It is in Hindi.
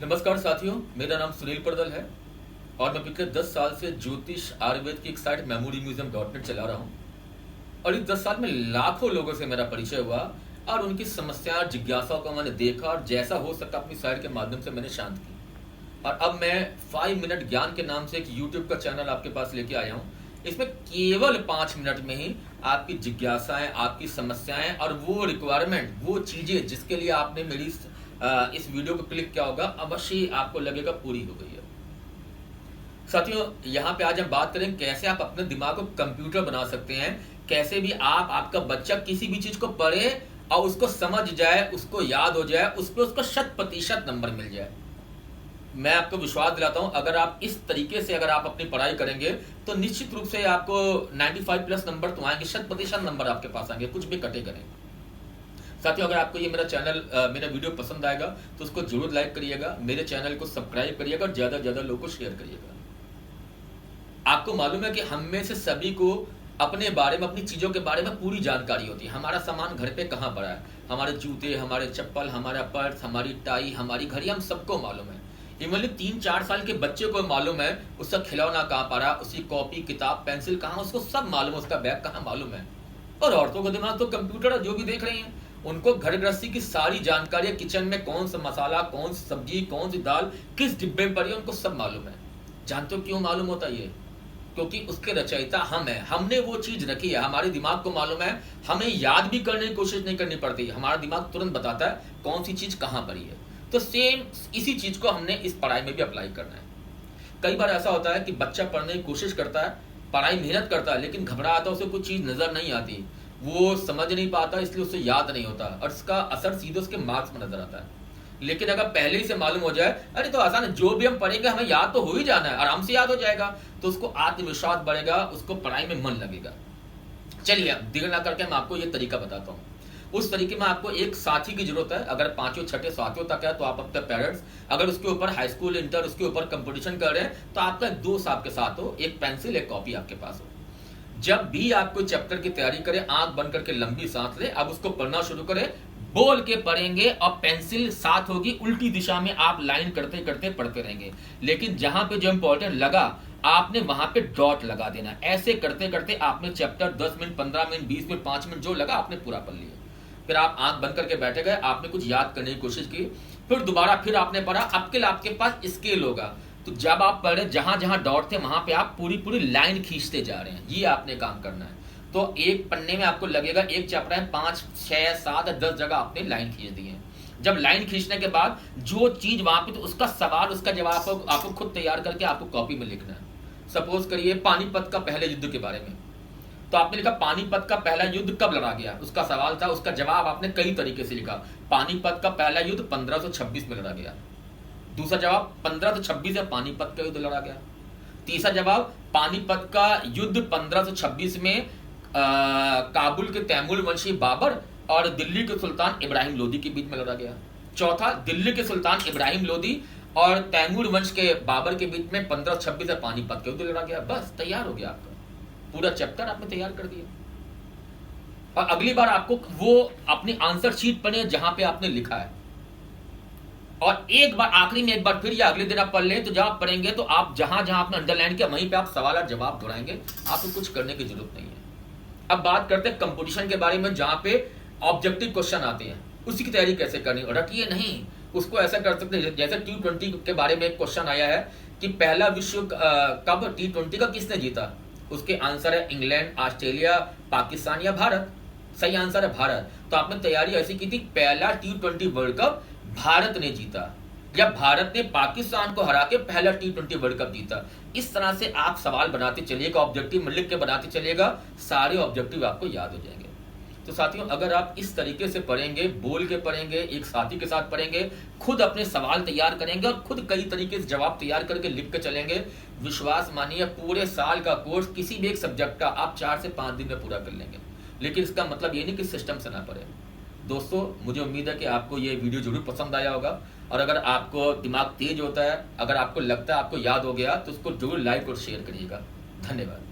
नमस्कार साथियों, मेरा नाम सुनील परदल है और मैं पिछले 10 साल से ज्योतिष आयुर्वेद की एक साइट memorymuseum.net चला रहा हूँ। और इस 10 साल में लाखों लोगों से मेरा परिचय हुआ और उनकी समस्या जिज्ञासाओं को मैंने देखा और जैसा हो सका अपनी साइट के माध्यम से मैंने शांत की। और अब मैं 5 मिनट ज्ञान के नाम से एक यूट्यूब का चैनल आपके पास लेके आया हूँ। इसमें केवल 5 मिनट में ही आपकी जिज्ञासाएं, आपकी समस्याएं और वो रिक्वायरमेंट, वो चीजें जिसके लिए आपने मेरी इस वीडियो को क्लिक किया होगा, अवश्य आपको लगेगा पूरी हो गई है। साथियों, यहाँ पे आज हम बात करें कैसे आप अपने दिमाग को कंप्यूटर बना सकते हैं। कैसे भी आपका बच्चा किसी भी चीज को पढ़े और उसको समझ जाए, उसको याद हो जाए, उस पर उसको 100% नंबर मिल जाए। मैं आपको विश्वास दिलाता हूं, अगर आप इस तरीके से अगर आप अपनी पढ़ाई करेंगे तो निश्चित रूप से आपको 95+ नंबर तो आएंगे, 100% नंबर आपके पास आएंगे, कुछ भी कटेगा नहीं। साथियों, अगर आपको ये मेरा चैनल, मेरा वीडियो पसंद आएगा तो उसको जरूर लाइक करिएगा, मेरे चैनल को सब्सक्राइब करिएगा और ज्यादा से ज्यादा लोगों को शेयर करिएगा। आपको मालूम है कि हम में से सभी को अपने बारे में, अपनी चीजों के बारे में पूरी जानकारी होती है। हमारा सामान घर पे कहाँ पड़ा है, हमारे जूते, हमारे चप्पल, हमारा पर्स, हमारी टाई, हमारी घड़ी, हम सबको मालूम है। इवन 3-4 साल के बच्चे को मालूम है उसका खिलौना कहाँ पड़ा, उसकी कॉपी, किताब, पेंसिल कहाँ, उसको सब मालूम है, उसका बैग कहाँ मालूम है। और औरतों का दिमाग तो कंप्यूटर है, जो भी देख रही हैं उनको घर गृहस्थी की सारी जानकारी, किचन में कौन सा मसाला, कौन सी सब्जी, कौन सी दाल किस डिब्बे में पड़ी है, उनको सब मालूम है। जानते हो क्यों मालूम होता है ये? क्योंकि उसके रचयिता हम है, हमने वो चीज रखी है, हमारे दिमाग को मालूम है, हमें याद भी करने की कोशिश नहीं करनी पड़ती, हमारा दिमाग तुरंत बताता है कौन सी चीज कहाँ पड़ी है। तो सेम इसी चीज को हमने इस पढ़ाई में भी अप्लाई करना है। कई बार ऐसा होता है कि बच्चा पढ़ने की कोशिश करता है, पढ़ाई मेहनत करता है, लेकिन घबरा आता है, उसे कुछ चीज नजर नहीं आती, वो समझ नहीं पाता, इसलिए उसे याद नहीं होता और इसका असर सीधे उसके मार्क्स में नजर आता है। लेकिन अगर पहले ही से मालूम हो जाए, अरे तो आसान है, जो भी हम पढ़ेंगे हमें याद तो हो ही जाना है, आराम से याद हो जाएगा, तो उसको आत्मविश्वास बढ़ेगा, उसको पढ़ाई में मन लगेगा। चलिए देर ना करके मैं आपको ये तरीका बताता हूँ। उस तरीके में आपको एक साथी की जरूरत है। अगर 5वें 6ठे 7वें तक है तो आप अपने पेरेंट्स, अगर उसके ऊपर हाई स्कूल, इंटर, उसके ऊपर कंपटीशन कर रहे हैं तो आपका एक दोस्त आपके साथ हो, एक पेंसिल, एक कॉपी आपके पास हो। जब भी आप कोई चैप्टर की तैयारी करें, आंख बंद करके लंबी सांस ले, अब उसको पढ़ना शुरू करें, बोल के पढ़ेंगे और पेंसिल साथ होगी, उल्टी दिशा में आप लाइन करते करते पढ़ते रहेंगे। लेकिन जहां पे जो इंपॉर्टेंट लगा आपने वहां पे डॉट लगा देना। ऐसे करते करते आपने chapter 10 minute, 15 minute, 20 minute, 5 minute जो लगा आपने पूरा पढ़ लिया। फिर आप आंख बंद करके बैठे गए, आपने कुछ याद करने की कोशिश की, फिर दोबारा फिर आपने पढ़ा। आपके पास स्केल होगा, तो जब आप पढ़ रहे जहां जहां डॉट थे वहां पे आप पूरी पूरी लाइन खींचते जा रहे हैं। ये आपने काम करना है। तो एक पन्ने में आपको लगेगा, एक चैप्टर है, 5, 6, 7, 10 जगह आपने लाइन खींच दी है। जब लाइन खींचने के बाद जो चीज वहां पे, तो उसका सवाल, उसका जवाब आपको खुद तैयार करके आपको कॉपी में लिखना है। सपोज करिए पानीपत का पहले युद्ध के बारे में, तो आपने लिखा पानीपत का पहला युद्ध कब लड़ा गया, उसका सवाल था, उसका जवाब आपने कई तरीके से लिखा। पानीपत का पहला युद्ध 1526 में लड़ा गया। दूसरा जवाब 1526 में पानीपत का युद्ध लड़ा गया। तीसरा जवाब पानीपत का युद्ध 1526 में काबुल के तैमूर वंशी बाबर और दिल्ली के सुल्तान इब्राहिम लोदी के बीच में लड़ा गया। चौथा, दिल्ली के सुल्तान इब्राहिम लोदी और तैमूर वंश के बाबर के बीच में 1526 में पानीपत का युद्ध लड़ा गया। बस तैयार हो गया, आपका पूरा चैप्टर आपने तैयार कर दिया। और अगली बार आपको वो अपनी आंसर शीट पढ़े जहां पे आपने लिखा है, और एक बार आखिरी में एक बार फिर या अगले दिन आप पढ़ लें, तो जब आप पढ़ेंगे तो आप जहां जहां आपने अंडरलाइन किया वहीं पे आप सवाल और जवाब दोहराएंगे, आपको कुछ करने की जरूरत नहीं है। अब बात करते हैं कंपटीशन के बारे में, जहां पे ऑब्जेक्टिव क्वेश्चन आते हैं, उसकी तैयारी कैसे करनी। रटिए नहीं, उसको ऐसा कर सकते हैं जैसे T20 के बारे में एक क्वेश्चन आया है कि पहला विश्व कप T20 का किसने जीता। उसके आंसर है इंग्लैंड, ऑस्ट्रेलिया, पाकिस्तान या भारत। सही आंसर है भारत। तो आपने तैयारी ऐसी की थी, पहला T20 वर्ल्ड कप भारत ने जीता, या भारत ने पाकिस्तान को हरा के पहला T20 वर्ल्ड कप जीता। इस तरह से आप सवाल बनाते चलिएगा, ऑब्जेक्टिव में लिख के बनाते चलिएगा, सारे ऑब्जेक्टिव आपको याद हो जाएंगे। तो साथियों, अगर आप इस तरीके से पढ़ेंगे, बोल के पढ़ेंगे, एक साथी के साथ पढ़ेंगे, खुद अपने सवाल तैयार करेंगे और खुद कई तरीके से जवाब तैयार करके लिख के चलेंगे, विश्वास मानिए पूरे साल का कोर्स किसी भी एक सब्जेक्ट का आप 4 से 5 दिन में पूरा कर लेंगे। लेकिन इसका मतलब ये नहीं कि सिस्टम से ना पढ़े। दोस्तों, मुझे उम्मीद है कि आपको ये वीडियो जरूर पसंद आया होगा, और अगर आपको दिमाग तेज होता है, अगर आपको लगता है आपको याद हो गया, तो उसको जरूर लाइक और शेयर करिएगा। धन्यवाद।